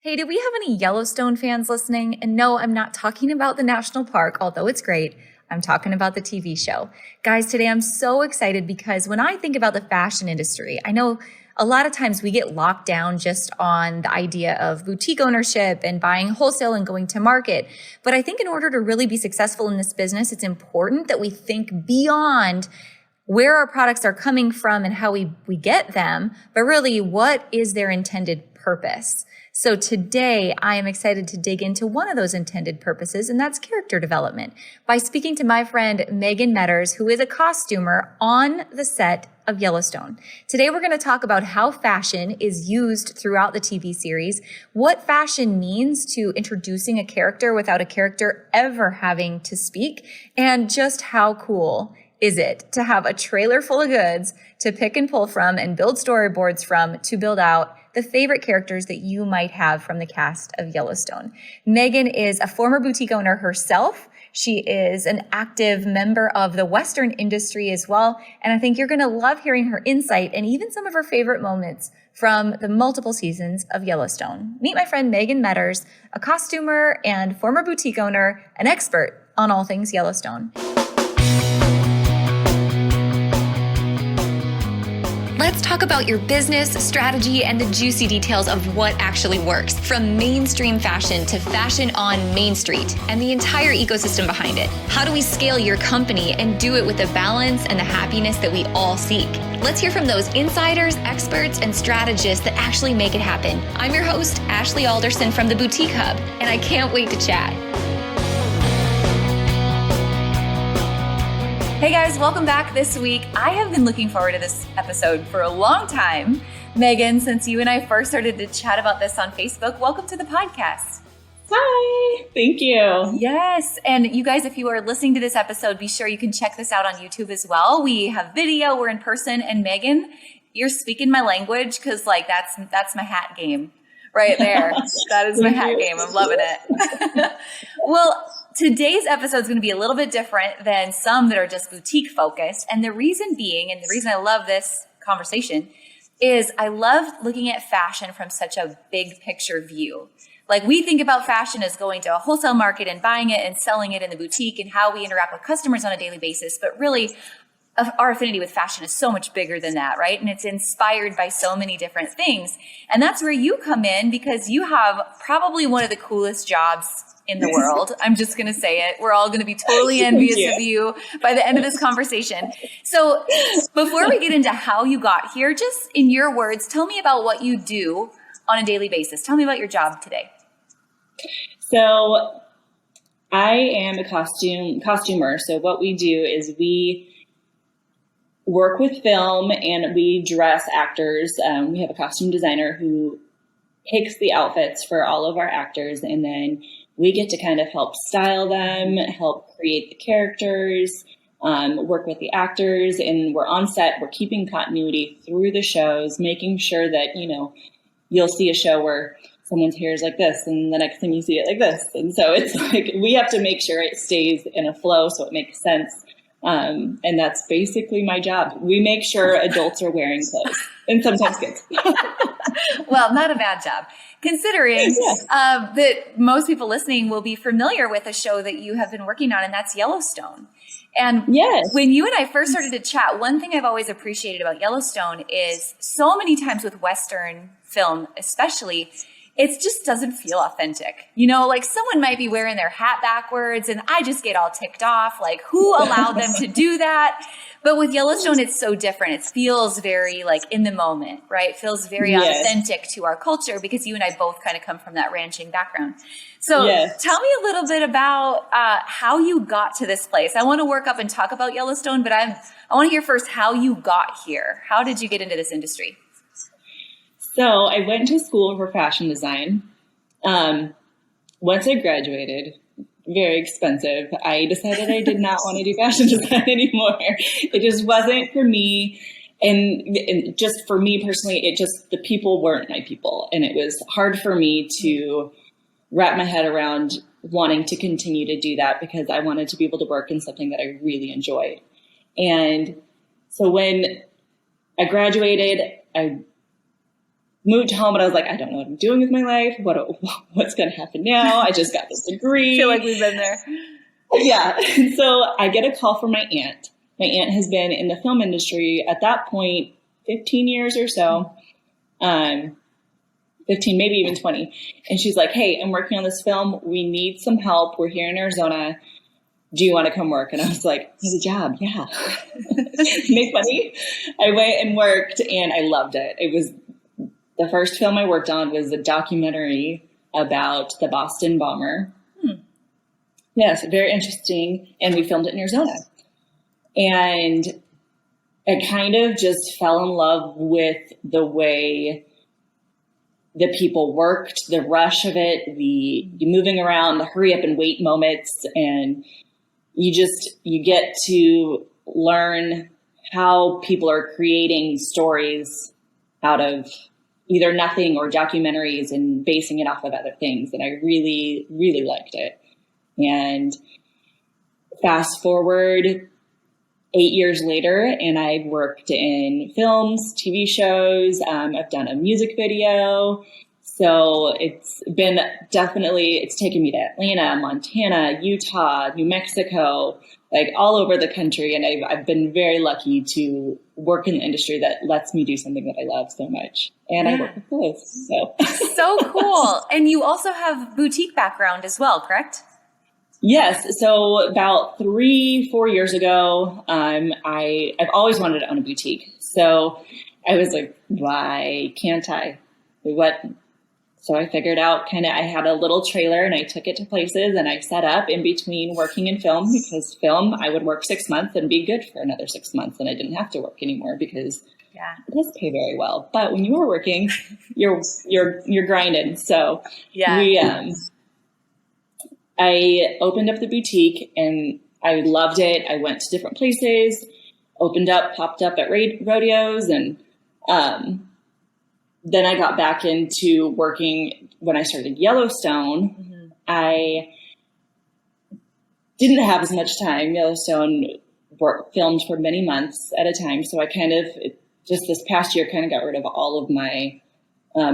Hey, do we have any Yellowstone fans listening? And no, I'm not talking about the national park, although it's great. I'm talking about the TV show. Guys, today I'm so excited because when I think about the fashion industry, I know a lot of times we get locked down just on the idea of boutique ownership and buying wholesale and going to market. But I think in order to really be successful in this business, it's important that we think beyond where our products are coming from and how we get them, but really what is their intended purpose. So today I am excited to dig into one of those intended purposes, and that's character development, by speaking to my friend Megan Meadors, who is a costumer on the set of Yellowstone. Today we're going to talk about how fashion is used throughout the TV series, what fashion means to introducing a character without a character ever having to speak, and just how cool is it to have a trailer full of goods to pick and pull from and build storyboards from to build out the favorite characters that you might have from the cast of Yellowstone. Megan is a former boutique owner herself. She is an active member of the Western industry as well. And I think you're going to love hearing her insight and even some of her favorite moments from the multiple seasons of Yellowstone. Meet my friend Megan Meadors, a costumer and former boutique owner, an expert on all things Yellowstone. Let's talk about your business, strategy, and the juicy details of what actually works, from mainstream fashion to fashion on Main Street and the entire ecosystem behind it. How do we scale your company and do it with the balance and the happiness that we all seek? Let's hear from those insiders, experts, and strategists that actually make it happen. I'm your host, Ashley Alderson from the Boutique Hub, and I can't wait to chat. Hey guys, welcome back this week. I have been looking forward to this episode for a long time. Megan, since you and I first started to chat about this on Facebook, welcome to the podcast. Hi, thank you. Yes, and you guys, if you are listening to this episode, be sure you can check this out on YouTube as well. We have video, we're in person, and Megan, you're speaking my language because that's my hat game right there. That is my hat game. I'm loving it. Well, today's episode is going to be a little bit different than some that are just boutique focused. And the reason being, and the reason I love this conversation, is I love looking at fashion from such a big picture view. Like, we think about fashion as going to a wholesale market and buying it and selling it in the boutique and how we interact with customers on a daily basis. But really, our affinity with fashion is so much bigger than that, right? And it's inspired by so many different things. And that's where you come in, because you have probably one of the coolest jobs in the world. I'm just going to say it. We're all going to be totally envious of you by the end of this conversation. So before we get into how you got here, just in your words, tell me about what you do on a daily basis. Tell me about your job today. So I am a costumer. So what we do is we work with film and we dress actors. We have a costume designer who picks the outfits for all of our actors, and then we get to kind of help style them, help create the characters, work with the actors, and we're on set. We're keeping continuity through the shows, making sure that, you'll see a show where someone's hair is like this, and the next thing you see it like this. And so it's like we have to make sure it stays in a flow so it makes sense. And that's basically my job. We make sure adults are wearing clothes, and sometimes kids. Well, not a bad job, considering that most people listening will be familiar with a show that you have been working on, and that's Yellowstone. And when you and I first started to chat, one thing I've always appreciated about Yellowstone is so many times with Western film, especially, it just doesn't feel authentic. Like someone might be wearing their hat backwards and I just get all ticked off. Like, who allowed them to do that? But with Yellowstone, it's so different. It feels very in the moment, right? It feels very authentic to our culture, because you and I both kind of come from that ranching background. So tell me a little bit about how you got to this place. I want to work up and talk about Yellowstone, but I want to hear first how you got here. How did you get into this industry? So I went to school for fashion design. Once I graduated, very expensive, I decided I did not want to do fashion design anymore. It just wasn't for me. And just for me personally, the people weren't my people. And it was hard for me to wrap my head around wanting to continue to do that, because I wanted to be able to work in something that I really enjoyed. And so when I graduated, I moved home and I was like, I don't know what I'm doing with my life. What's going to happen now? I just got this degree. I feel like we've been there. Yeah. So I get a call from my aunt. My aunt has been in the film industry at that point, 15 years or so. 15, maybe even 20. And she's like, hey, I'm working on this film. We need some help. We're here in Arizona. Do you want to come work? And I was like, need a job. Yeah. Make money. I went and worked and I loved it. It was the first film I worked on was a documentary about the Boston bomber. Yes, very interesting. And we filmed it in Arizona. And I kind of just fell in love with the way the people worked, the rush of it, the moving around, the hurry up and wait moments. And you get to learn how people are creating stories out of either nothing or documentaries and basing it off of other things. And I really, really liked it. And fast forward 8 years later, and I've worked in films, TV shows. I've done a music video. So it's been it's taken me to Atlanta, Montana, Utah, New Mexico, like all over the country. And I've been very lucky to work in the industry that lets me do something that I love so much. And I work with both. So cool. And you also have boutique background as well, correct? Yes. So about 3-4 years ago, I've always wanted to own a boutique. So I was like, why can't I? So I figured out I had a little trailer and I took it to places and I set up in between working in film, because film, I would work 6 months and be good for another 6 months. And I didn't have to work anymore because it does pay very well. But when you are working, you're grinding. So I opened up the boutique and I loved it. I went to different places, popped up at rodeos. And then I got back into working when I started Yellowstone. Mm-hmm. I didn't have as much time. Yellowstone filmed for many months at a time. So I just this past year got rid of all of my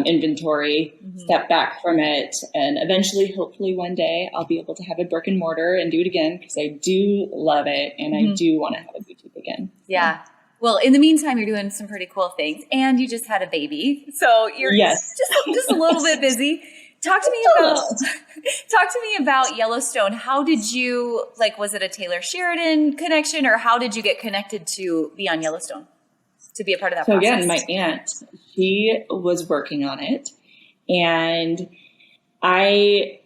inventory, step back from it, and eventually, hopefully one day I'll be able to have a brick and mortar and do it again, because I do love it and I do want to have a boutique again. Yeah. Well, in the meantime, you're doing some pretty cool things, and you just had a baby, so you're just a little bit busy. Talk to me about Yellowstone. How did you, was it a Taylor Sheridan connection, or how did you get connected to be on Yellowstone, to be a part of that process? So again, my aunt, she was working on it, and I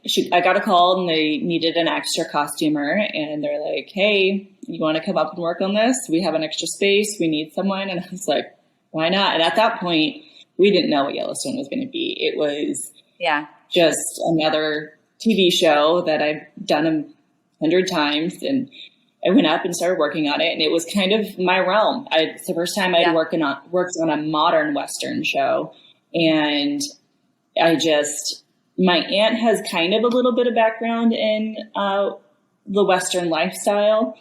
got a call and they needed an extra costumer, and they're like, hey, you want to come up and work on this? We have an extra space. We need someone. And I was like, why not? And at that point, we didn't know what Yellowstone was going to be. It was just another TV show that I've done 100 times. And I went up and started working on it, and it was kind of my realm. It's the first time I'd worked on a modern Western show. And my aunt has kind of a little bit of background in the Western lifestyle.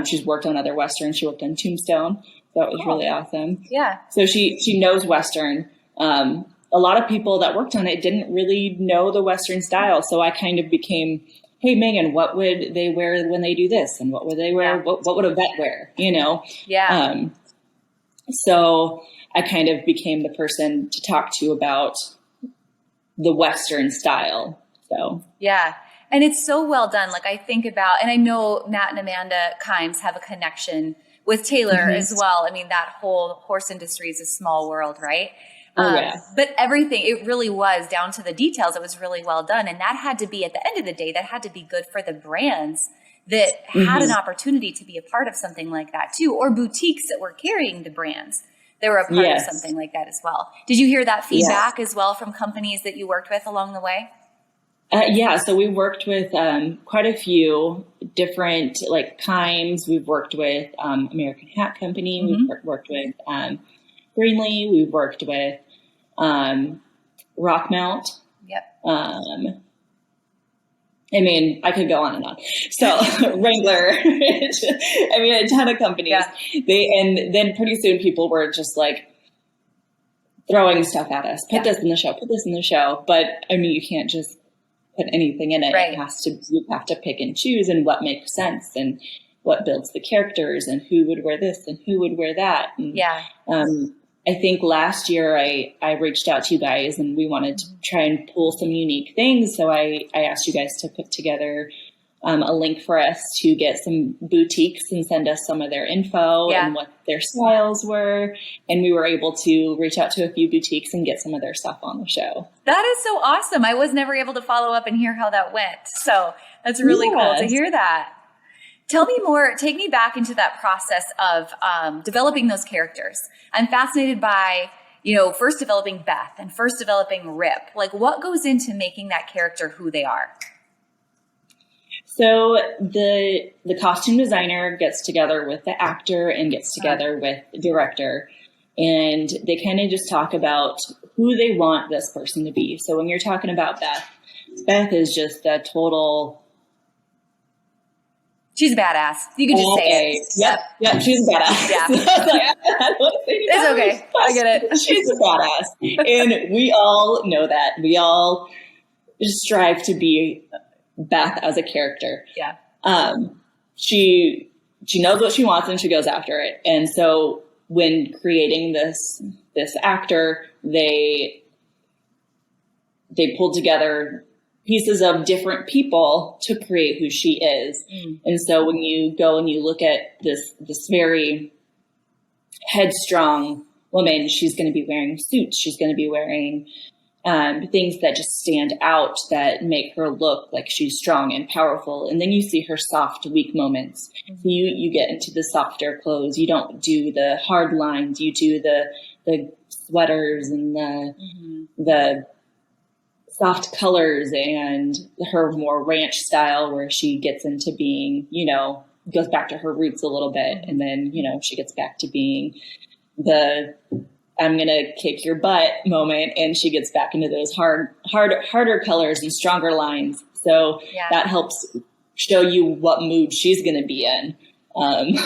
She's worked on other Westerns. She worked on Tombstone. So it was really awesome. Yeah. So she knows Western. A lot of people that worked on it didn't really know the Western style. So I kind of became, hey, Megan, what would they wear when they do this? And what would they wear? What would a vet wear? Yeah. So I kind of became the person to talk to about the Western style. So yeah. And it's so well done. I think about, and I know Matt and Amanda Kimes have a connection with Taylor as well. I mean, that whole horse industry is a small world, right? But everything, it really was down to the details. It was really well done. And that had to be, at the end of the day, that had to be good for the brands that had an opportunity to be a part of something like that too, or boutiques that were carrying the brands. They were a part of something like that as well. Did you hear that feedback as well from companies that you worked with along the way? So we worked with quite a few different Kimes. We've worked with American Hat Company. We've worked with Greenlee. We've worked with Rockmount. Yep. I mean, I could go on and on. So Wrangler, I mean, a ton of companies. Yeah. And then pretty soon people were just like, throwing stuff at us. Put this in the show, put this in the show. But I mean, you can't just put anything in it. Right. You have to pick and choose and what makes sense and what builds the characters and who would wear this and who would wear that. And, I think last year I reached out to you guys and we wanted to try and pull some unique things. So I asked you guys to put together a link for us to get some boutiques and send us some of their info and what their styles were. And we were able to reach out to a few boutiques and get some of their stuff on the show. That is so awesome. I was never able to follow up and hear how that went. So that's really cool to hear that. Tell me more, take me back into that process of developing those characters. I'm fascinated by, first developing Beth and first developing Rip. Like, what goes into making that character who they are? So the costume designer gets together with the actor and gets together with the director, and they kind of just talk about who they want this person to be. So when you're talking about Beth is just a total... She's a badass. You can just say it. Yep, she's a badass. Yeah. It's okay. I get it. She's a badass. And we all know that. We all strive to be Beth as a character. Yeah. She knows what she wants and she goes after it. And so when creating this actor, they pulled together pieces of different people to create who she is. And so when you go and you look at this very headstrong woman, she's going to be wearing suits. She's going to be wearing things that just stand out that make her look like she's strong and powerful. And then you see her soft, weak moments. You get into the softer clothes. You don't do the hard lines. You do the sweaters and the soft colors and her more ranch style where she gets into being, goes back to her roots a little bit. And then, she gets back to being the I'm going to kick your butt moment. And she gets back into those harder colors and stronger lines. So that helps show you what mood she's going to be in. And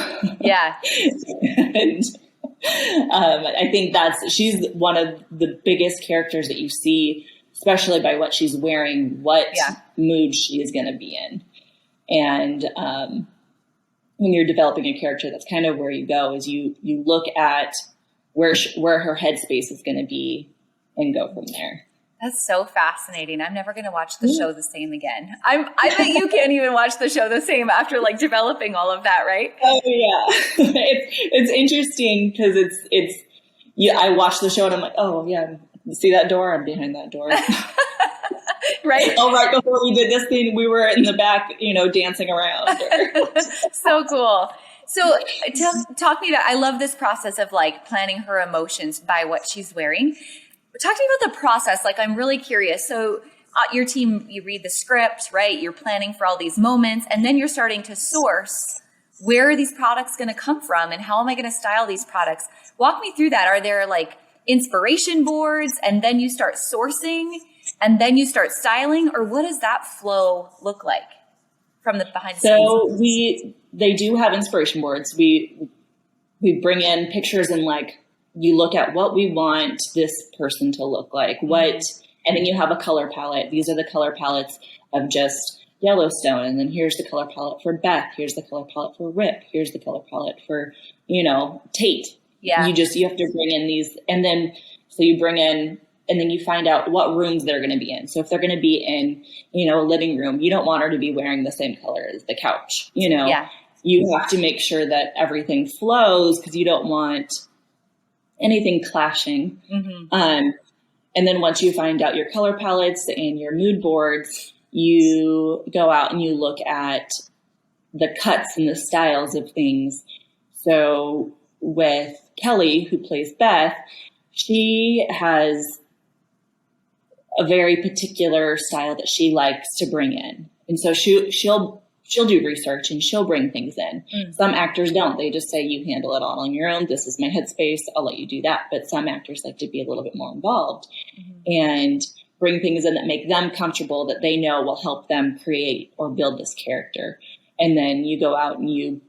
I think she's one of the biggest characters that you see, especially by what she's wearing, what mood she is going to be in. And when you're developing a character, that's kind of where you go, is you look at where her headspace is going to be and go from there. That's so fascinating. I'm never going to watch the show the same again. I bet you can't even watch the show the same after developing all of that, right? Oh yeah. It's interesting because I watch the show and I'm like, oh yeah, see that door? I'm behind that door. Right. Oh, right before we did this thing, we were in the back, dancing around. So cool. So talk to me about, I love this process of planning her emotions by what she's wearing. Talk to me about the process. I'm really curious. So your team, you read the script, right? You're planning for all these moments, and then you're starting to source, where are these products going to come from and how am I going to style these products? Walk me through that. Are there inspiration boards, and then you start sourcing and then you start styling, or what does that flow look like from the behind the scenes? So they do have inspiration boards. We bring in pictures and you look at what we want this person to look like, and then you have a color palette. These are the color palettes of just Yellowstone. And then here's the color palette for Beth. Here's the color palette for Rip. Here's the color palette for, Tate. Yeah. You have to bring in these. And then, so you bring in, and then you find out what rooms they're going to be in. So if they're going to be in, a living room, you don't want her to be wearing the same color as the couch, Yeah. You have to make sure that everything flows because you don't want anything clashing. And then once you find out your color palettes and your mood boards, you go out and you look at the cuts and the styles of things. So with Kelly, who plays Beth, she has a very particular style that she likes to bring in. And so she'll do research and she'll bring things in. Some actors don't. They just say, you handle it all on your own. This is my headspace. I'll let you do that. But some actors like to be a little bit more involved and bring things in that make them comfortable, that they know will help them create or build this character. And then you go out and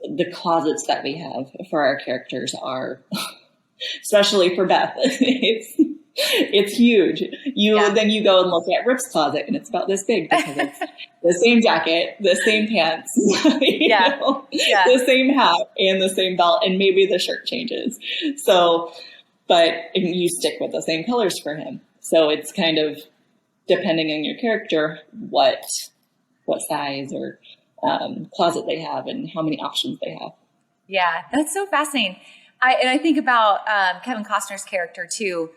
the closets that we have for our characters are especially for Beth. It's huge. Then you go and look at Rip's closet, and it's about this big because it's the same jacket, the same pants, the same hat, and the same belt, and maybe the shirt changes. So, but you stick with the same colors for him. So it's kind of depending on your character, what size or closet they have and how many options they have. Yeah, that's so fascinating. I think about Kevin Costner's character too.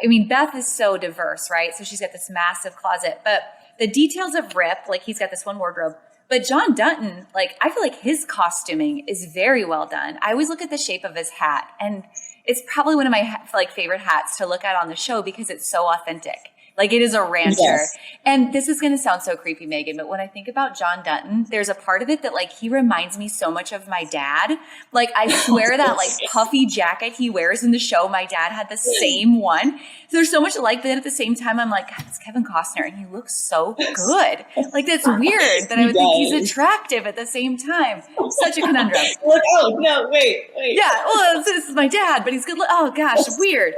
I mean, Beth is so diverse, right? So she's got this massive closet, but the details of Rip, like he's got this one wardrobe, but John Dutton, like I feel like his costuming is very well done. I always look at the shape of his hat, and it's probably one of my favorite hats to look at on the show because it's so authentic. Like it is a rancher. Yes. And this is going to sound so creepy, Megan, but when I think about John Dutton, there's a part of it that like he reminds me so much of my dad. Like I swear that like puffy jacket he wears in the show, my dad had the same one. So there's so much alike, but at the same time, I'm like, God, it's Kevin Costner and he looks so good. Like that's weird that I would think he's attractive at the same time. Such a conundrum. Look, oh, no, wait. Yeah, well, this is my dad, but he's good. Oh gosh, weird.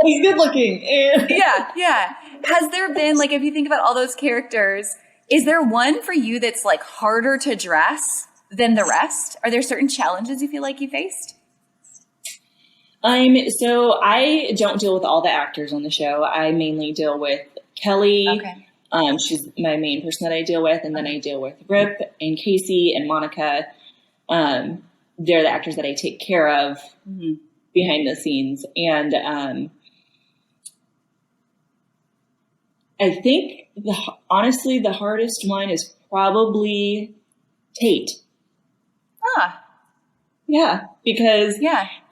He's good looking. Yeah. Has there been, like, if you think about all those characters, is there one for you that's like harder to dress than the rest? Are there certain challenges you feel like you faced? So I don't deal with all the actors on the show. I mainly deal with Kelly. Okay. She's my main person that I deal with. And then I deal with Rip and Casey and Monica. They're the actors that I take care of behind the scenes. And, I think honestly, the hardest one is probably Tate. Yeah, because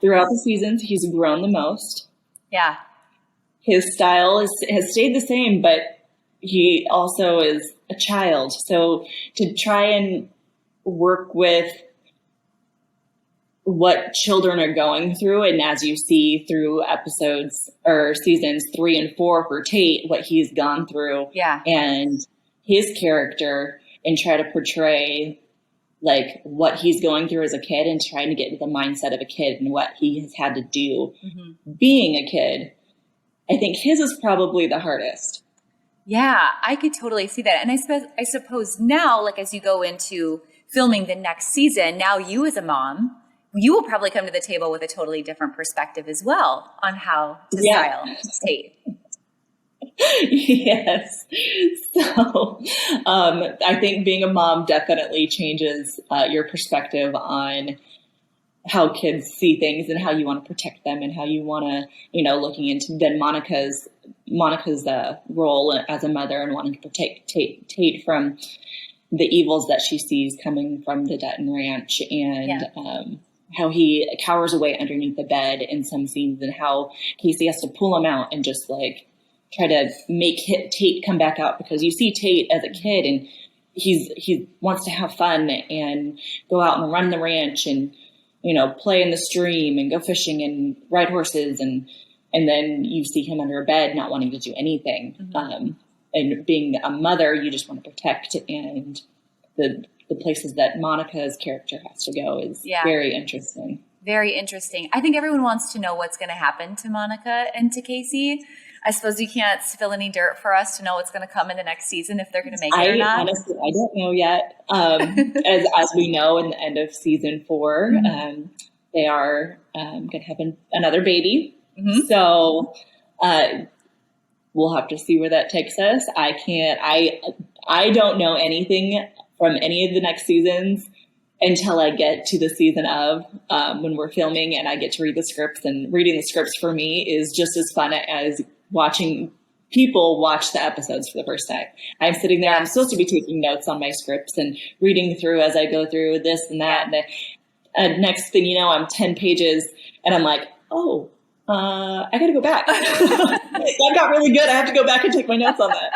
throughout the seasons, he's grown the most. Yeah. His style has stayed the same, but he also is a child. So to try and work with what children are going through, and as you see through episodes or seasons 3 and 4 for Tate, what he's gone through and his character, and try to portray like what he's going through as a kid and trying to get into the mindset of a kid and what he has had to do being a kid. I think his is probably the hardest. Yeah, I could totally see that. And I suppose now, like as you go into filming the next season, now you as a mom, you will probably come to the table with a totally different perspective as well on how to style Tate. Yes. So I think being a mom definitely changes your perspective on how kids see things and how you want to protect them and how you want to, looking into then Monica's role as a mother and wanting to protect Tate from the evils that she sees coming from the Dutton Ranch, and how he cowers away underneath the bed in some scenes, and how Casey has to pull him out and just like try to make Tate come back out, because you see Tate as a kid and he wants to have fun and go out and run the ranch and, play in the stream and go fishing and ride horses. And then you see him under a bed, not wanting to do anything. And being a mother, you just want to protect, and the places that Monica's character has to go is very interesting. Very interesting. I think everyone wants to know what's going to happen to Monica and to Casey. I suppose you can't spill any dirt for us to know what's going to come in the next season, if they're going to make it or not. Honestly, I don't know yet. As we know, in the end of season 4, they are going to have another baby. So we'll have to see where that takes us. I don't know anything from any of the next seasons until I get to the season of when we're filming and I get to read the scripts. And reading the scripts for me is just as fun as watching people watch the episodes for the first time. I'm sitting there, I'm supposed to be taking notes on my scripts and reading through as I go through this and that. And next thing you know, I'm 10 pages and I'm like, I got to go back. That got really good. I have to go back and take my notes on that.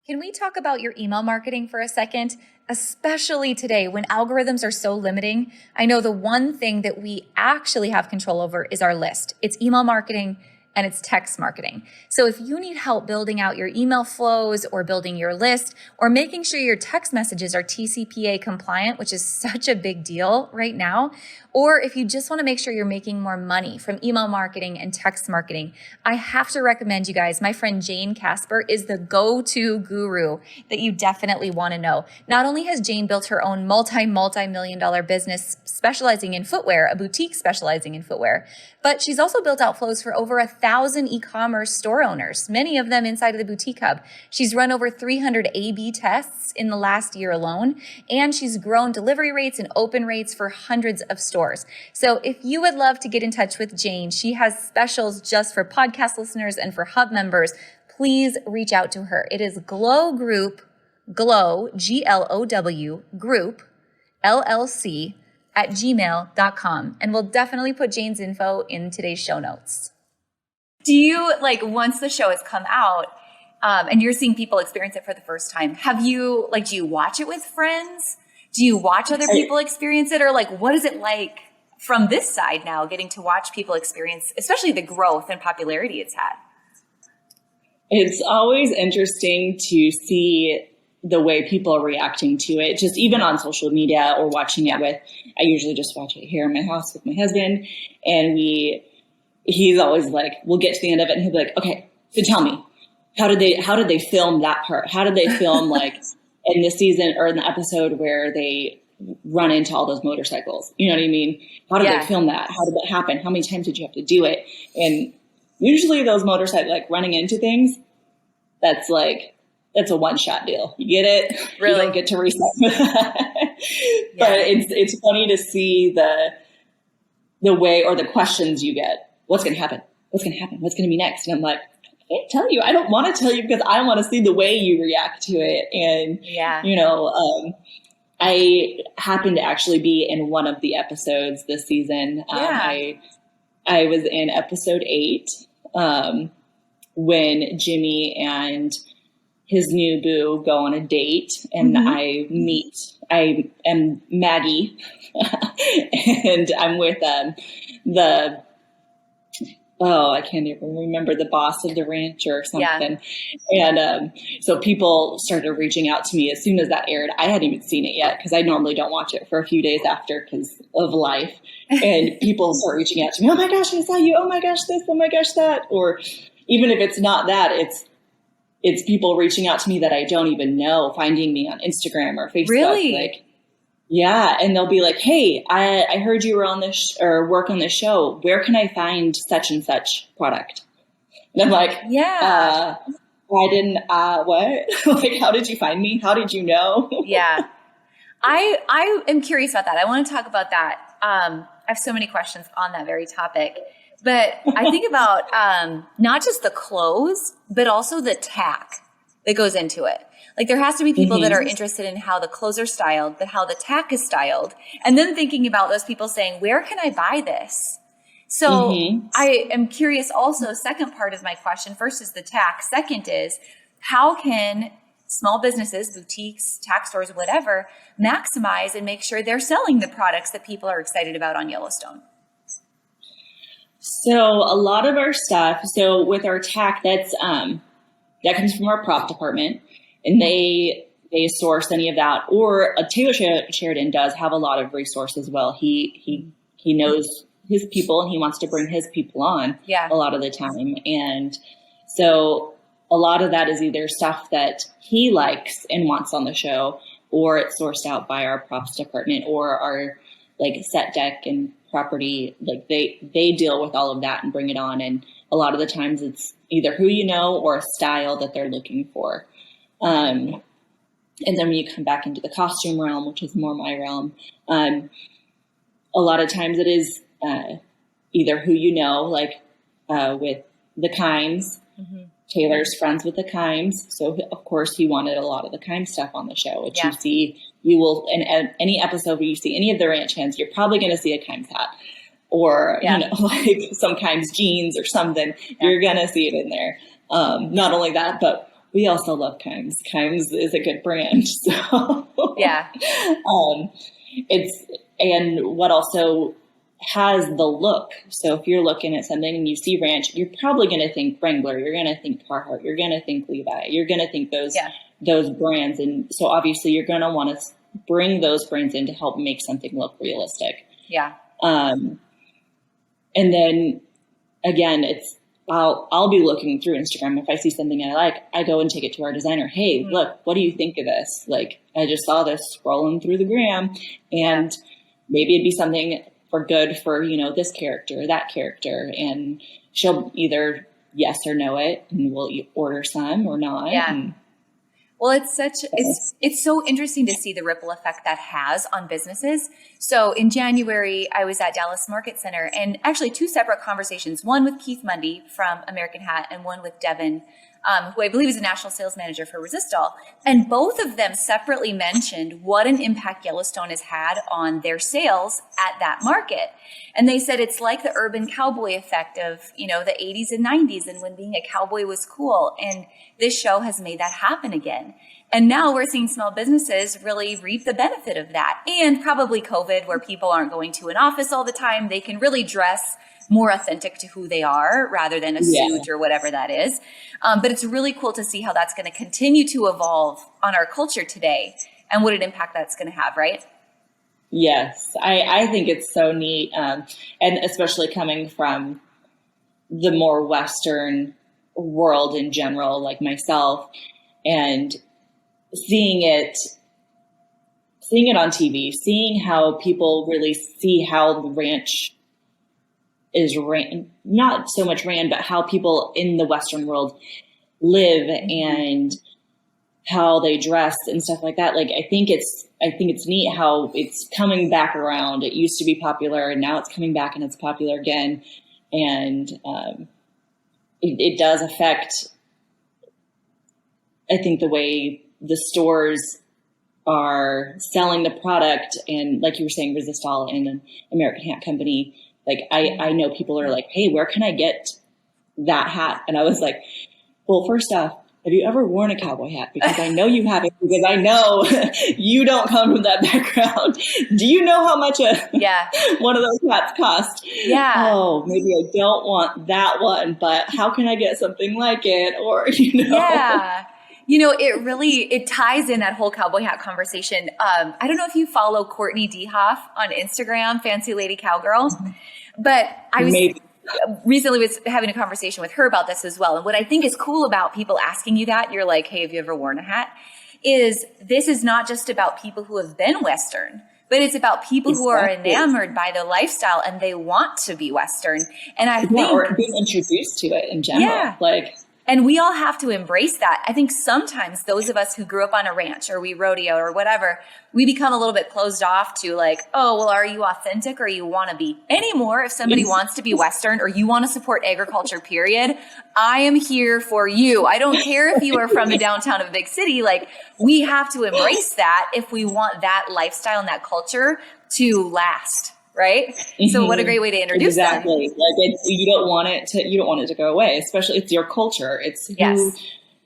Can we talk about your email marketing for a second? Especially today when algorithms are so limiting. I know the one thing that we actually have control over is our list. It's email marketing. and it's text marketing. So if you need help building out your email flows or building your list or making sure your text messages are TCPA compliant, which is such a big deal right now, or if you just want to make sure you're making more money from email marketing and text marketing, I have to recommend you guys. My friend Jane Casper is the go-to guru that you definitely want to know. Not only has Jane built her own multi-million dollar business specializing in footwear, a boutique specializing in footwear, but she's also built out flows for over 1,000 e-commerce store owners, many of them inside of the boutique hub. She's run over 300 A/B tests in the last year alone, and she's grown delivery rates and open rates for hundreds of stores. So if you would love to get in touch with Jane, she has specials just for podcast listeners and for hub members. Please reach out to her. It is Glow Group, Glow, Glow, Group, LLC, at gmail.com. And we'll definitely put Jane's info in today's show notes. Do you, like, once the show has come out, and you're seeing people experience it for the first time, do you watch it with friends? Do you watch other people experience it? Or like, what is it like from this side now, getting to watch people experience, especially the growth and popularity it's had? It's always interesting to see the way people are reacting to it, just even on social media or watching it I usually just watch it here in my house with my husband, and he's always like, we'll get to the end of it and he'll be like, okay, so tell me, how did they film that part? How did they film like in the season or in the episode where they run into all those motorcycles? You know what I mean? How did they film that? How did that happen? How many times did you have to do it? And usually those motorcycles, like running into things, that's a one-shot deal. You get it? Really? You don't get to reset. But it's funny to see the way or the questions you get. What's going to happen? What's going to happen? What's going to be next? And I'm like, I can't tell you. I don't want to tell you because I want to see the way you react to it. And, I happened to actually be in one of the episodes this season. I was in episode 8 when Jimmy and his new boo go on a date, and I am Maggie and I'm with I can't even remember, the boss of the ranch or something. Yeah. And so people started reaching out to me as soon as that aired. I hadn't even seen it yet because I normally don't watch it for a few days after because of life. And people start reaching out to me. Oh my gosh, I saw you. Oh my gosh, this. Oh my gosh, that. Or even if it's not that, it's people reaching out to me that I don't even know, finding me on Instagram or Facebook. Really? Yeah. And they'll be like, hey, I heard you were on this or work on this show. Where can I find such and such product? And I'm like, why didn't, what? Like, how did you find me? How did you know? Yeah. I am curious about that. I want to talk about that. I have so many questions on that very topic. But I think about not just the clothes, but also the tack that goes into it. Like, there has to be people that are interested in how the clothes are styled, but how the tack is styled. And then thinking about those people saying, where can I buy this? So I am curious also, second part of my question, first is the tack. Second is, how can small businesses, boutiques, tack stores, whatever, maximize and make sure they're selling the products that people are excited about on Yellowstone? So a lot of our stuff, so with our tack, that comes from our prop department, and they source any of that. Or Taylor Sheridan does have a lot of resources. Well, he knows his people and he wants to bring his people on a lot of the time. And so a lot of that is either stuff that he likes and wants on the show, or it's sourced out by our props department or our like set deck and property. Like they deal with all of that and bring it on. And a lot of the times it's either who you know or a style that they're looking for. And then when you come back into the costume realm, which is more my realm, a lot of times it is either who you know, like with the Kimes. Taylor's friends with the Kimes. So, of course, he wanted a lot of the Kimes stuff on the show, which you will, in any episode where you see any of the ranch hands, you're probably going to see a Kimes hat or, like some Kimes jeans or something. You're going to see it in there. Not only that, but we also love Kimes. Kimes is a good brand. So, and what also has the look. So if you're looking at something and you see ranch, you're probably going to think Wrangler, you're going to think Carhartt, you're going to think Levi, you're going to think those brands. And so obviously you're going to want to bring those brands in to help make something look realistic. Yeah. And then again, I'll be looking through Instagram. If I see something I like, I go and take it to our designer. Hey, look, what do you think of this? Like, I just saw this scrolling through the gram, and maybe it'd be something for good for, this character or that character. And she'll either yes or no it, and we'll order some or not. Yeah. Well, it's so interesting to see the ripple effect that has on businesses. So in January, I was at Dallas Market Center, and actually 2 separate conversations, one with Keith Mundy from American Hat and one with Devin, who I believe is a national sales manager for Resistol. And both of them separately mentioned what an impact Yellowstone has had on their sales at that market. And they said it's like the urban cowboy effect of, the 80s and 90s, and when being a cowboy was cool. And this show has made that happen again. And now we're seeing small businesses really reap the benefit of that. And probably COVID, where people aren't going to an office all the time, they can really dress more authentic to who they are rather than a suit or whatever that is. But it's really cool to see how that's going to continue to evolve on our culture today and what an impact that's going to have, right? Yes, I think it's so neat. And especially coming from the more Western world in general, like myself, and seeing it on TV, seeing how people really see how the ranch is ran, not so much ran, but how people in the Western world live and how they dress and stuff like that. Like, I think it's neat how it's coming back around. It used to be popular and now it's coming back and it's popular again. And, it does affect, I think, the way the stores are selling the product. And like you were saying, Resistol and American Hat Company, like I know people are like, hey, where can I get that hat? And I was like, well, first off, have you ever worn a cowboy hat? Because I know you haven't, because I know you don't come from that background. Do you know how much one of those hats cost? Yeah. Oh, maybe I don't want that one, but how can I get something like it? Or, Yeah. It ties in that whole cowboy hat conversation. I don't know if you follow Courtney Dehoff on Instagram, Fancy Lady Cowgirl, but I was recently was having a conversation with her about this as well. And what I think is cool about people asking you that, you're like, hey, have you ever worn a hat? This is not just about people who have been Western, but it's about people who are enamored by the lifestyle and they want to be Western. And I think, or being introduced to it in general. And we all have to embrace that. I think sometimes those of us who grew up on a ranch or we rodeo or whatever, we become a little bit closed off to like, oh, well, are you authentic or you want to be? Anymore, if somebody wants to be Western or you want to support agriculture, period, I am here for you. I don't care if you are from the downtown of a big city. Like, we have to embrace that if we want that lifestyle and that culture to last. Right. So what a great way to introduce them. Exactly. Like, you don't want it to go away, especially it's your culture. It's who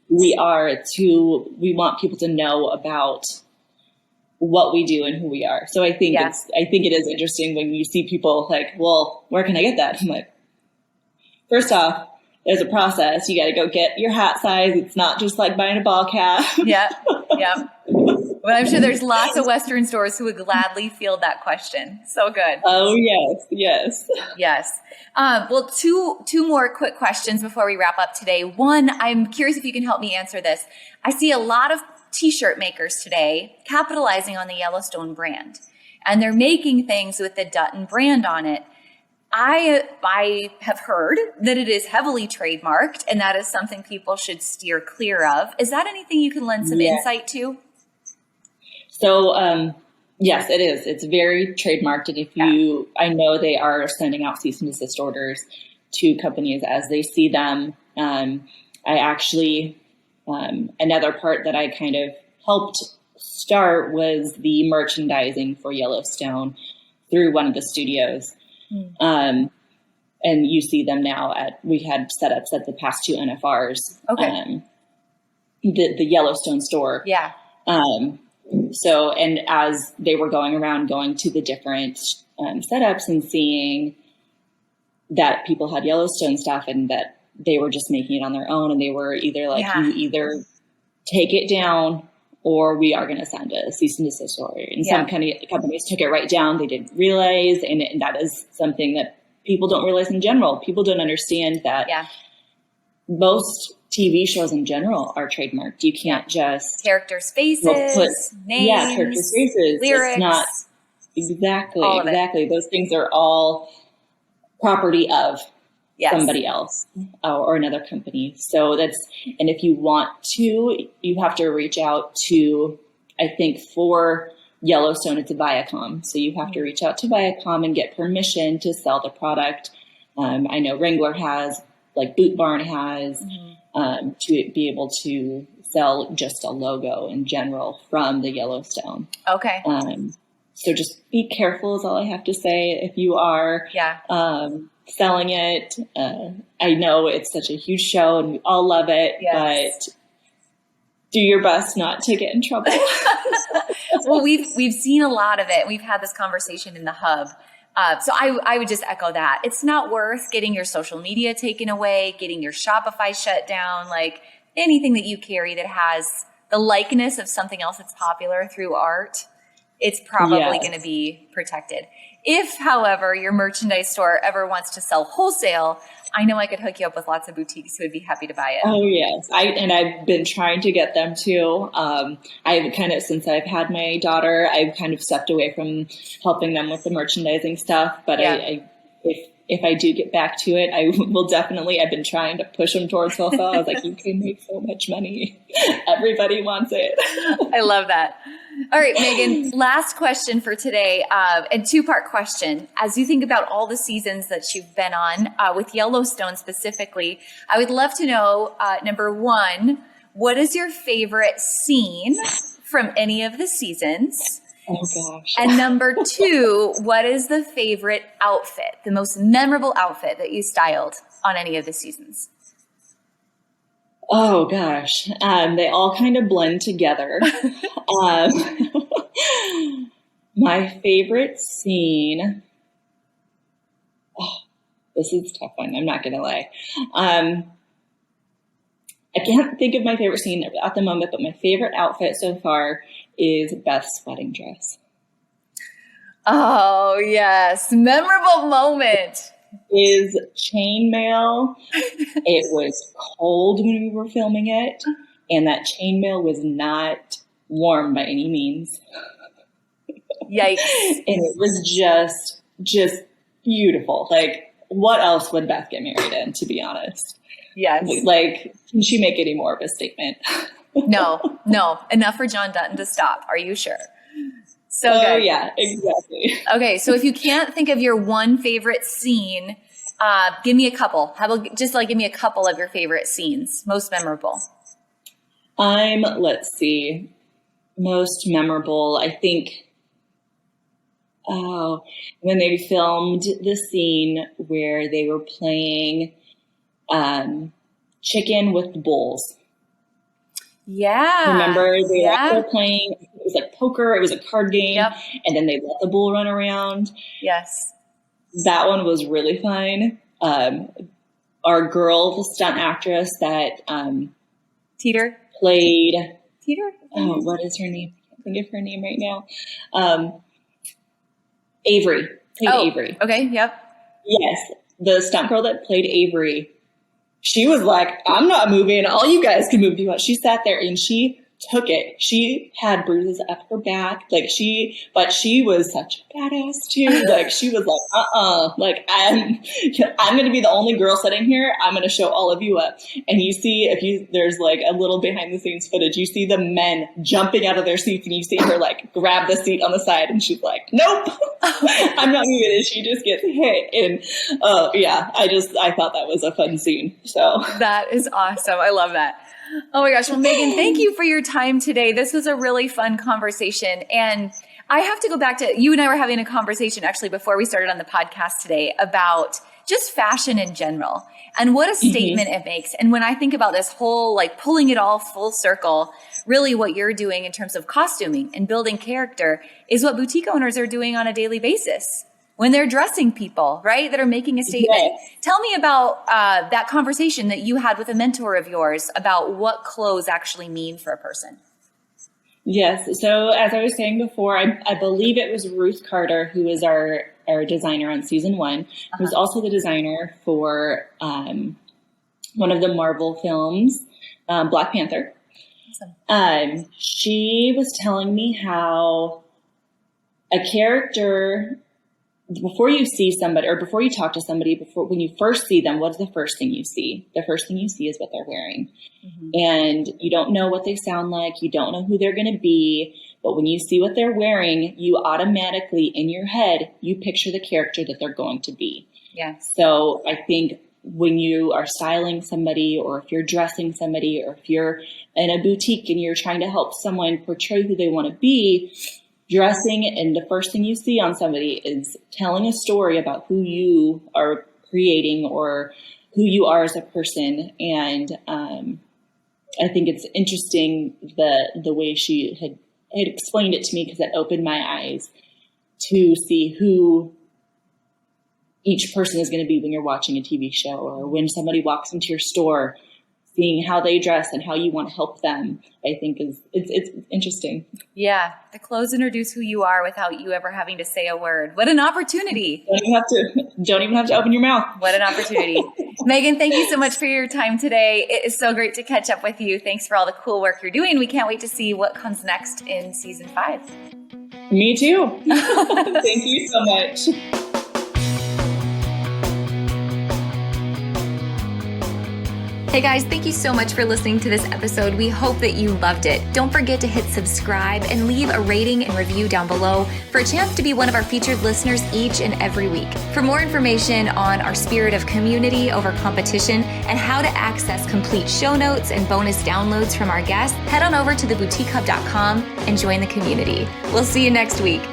we are. It's who we want people to know about what we do and who we are. So I think it is interesting when you see people like, well, where can I get that? I'm like, first off, there's a process. You got to go get your hat size. It's not just like buying a ball cap. Yeah. But I'm sure there's lots of Western stores who would gladly field that question. So good. Oh, yes. Well, two more quick questions before we wrap up today. One, I'm curious if you can help me answer this. I see a lot of T-shirt makers today capitalizing on the Yellowstone brand, and they're making things with the Dutton brand on it. I have heard that it is heavily trademarked, and that is something people should steer clear of. Is that anything you can lend some insight to? So, yes, it is. It's very trademarked. And I know they are sending out cease and desist orders to companies as they see them. I actually, another part that I kind of helped start was the merchandising for Yellowstone through one of the studios. And you see them now we had setups at the past 2 NFRs, the Yellowstone store. So, and as they were going to the different setups and seeing that people had Yellowstone stuff and that they were just making it on their own, and they were either like, you either take it down or we are going to send a cease and desist order. And some companies took it right down. They didn't realize, and that is something that people don't realize in general. People don't understand that most TV shows in general are trademarked. You can't just characters' faces, names, characters' faces, lyrics. It's not exactly. Those things are all property of somebody else or another company. So and if you want to, you have to reach out to, I think for Yellowstone, it's a Viacom. So you have to reach out to Viacom and get permission to sell the product. I know Wrangler has, like Boot Barn has, to be able to sell just a logo in general from the Yellowstone. Okay. So just be careful is all I have to say. If you are selling it, I know it's such a huge show and we all love it, but do your best not to get in trouble. Well, we've seen a lot of it. We've had this conversation in the hub. So I would just echo that. It's not worth getting your social media taken away, getting your Shopify shut down, like anything that you carry that has the likeness of something else that's popular through art. It's probably going to be protected. If, however, your merchandise store ever wants to sell wholesale, I know I could hook you up with lots of boutiques who would be happy to buy it. Oh, yes. I've been trying to get them too. I've kind of, since I've had my daughter, I've kind of stepped away from helping them with the merchandising stuff. But if I do get back to it, I will definitely, I've been trying to push them towards wholesale. I was like, you can make so much money. Everybody wants it. I love that. All right, Megan, last question for today, and two-part question. As you think about all the seasons that you've been on, with Yellowstone specifically, I would love to know, number one, what is your favorite scene from any of the seasons? Oh, gosh. And number two, what is the favorite outfit, the most memorable outfit that you styled on any of the seasons? Oh, gosh. They all kind of blend together. My favorite scene. Oh, this is a tough one. I'm not going to lie. I can't think of my favorite scene at the moment, but my favorite outfit so far is Beth's wedding dress. Oh, yes. Memorable moment. Is chainmail. It was cold when we were filming it, and that chainmail was not warm by any means. Yikes. And it was just beautiful. Like, what else would Beth get married in, to be honest? Yes. Like, can she make any more of a statement? No. Enough for John Dutton to stop. Are you sure? So good. Oh, yeah, exactly. Okay, so if you can't think of your one favorite scene, give me a couple. How about just give me a couple of your favorite scenes, most memorable? Let's see, most memorable, I think, when they filmed the scene where they were playing chicken with the bulls. Yeah. Remember, they were playing, it was like poker, it was a card game, and then they let the bull run around. Yes. That one was really fun. Our girl, the stunt actress that Teeter played... Teeter? Oh, what is her name? I can't think of her name right now. Avery. Avery. Okay, yep. Yes, the stunt girl that played Avery, she was like, I'm not moving. All you guys can move if you want. She sat there and she took it. She had bruises up her back. But she was such a badass too. Like, she was like, like, I'm going to be the only girl sitting here. I'm going to show all of you up. And you see, there's like a little behind the scenes footage, you see the men jumping out of their seats and you see her like grab the seat on the side and she's like, nope, I'm not moving. And she just gets hit. And I thought that was a fun scene. So that is awesome. I love that. Oh my gosh. Well, Megan, thank you for your time today. This was a really fun conversation. And I have to go back to, you and I were having a conversation actually before we started on the podcast today about just fashion in general and what a statement it makes. And when I think about this whole, like pulling it all full circle, really what you're doing in terms of costuming and building character is what boutique owners are doing on a daily basis when they're dressing people, right? That are making a statement. Yes. Tell me about that conversation that you had with a mentor of yours about what clothes actually mean for a person. Yes. So as I was saying before, I believe it was Ruth Carter, who is our designer on season 1, who's also the designer for one of the Marvel films, Black Panther. Awesome. She was telling me how a character, before you see somebody or before you talk to somebody, when you first see them, what's the first thing you see? The first thing you see is what they're wearing. And you don't know what they sound like. You don't know who they're going to be. But when you see what they're wearing, you automatically, in your head, you picture the character that they're going to be. Yeah. So I think when you are styling somebody, or if you're dressing somebody, or if you're in a boutique and you're trying to help someone portray who they want to be, dressing, and the first thing you see on somebody is telling a story about who you are creating or who you are as a person. And I think it's interesting the way she had explained it to me, because it opened my eyes to see who each person is going to be when you're watching a TV show, or when somebody walks into your store, seeing how they dress and how you want to help them, I think it's interesting. Yeah. The clothes introduce who you are without you ever having to say a word. What an opportunity. Don't even have to open your mouth. What an opportunity. Megan, thank you so much for your time today. It is so great to catch up with you. Thanks for all the cool work you're doing. We can't wait to see what comes next in season 5. Me too. Thank you so much. Hey guys, thank you so much for listening to this episode. We hope that you loved it. Don't forget to hit subscribe and leave a rating and review down below for a chance to be one of our featured listeners each and every week. For more information on our spirit of community over competition and how to access complete show notes and bonus downloads from our guests, head on over to theboutiquehub.com and join the community. We'll see you next week.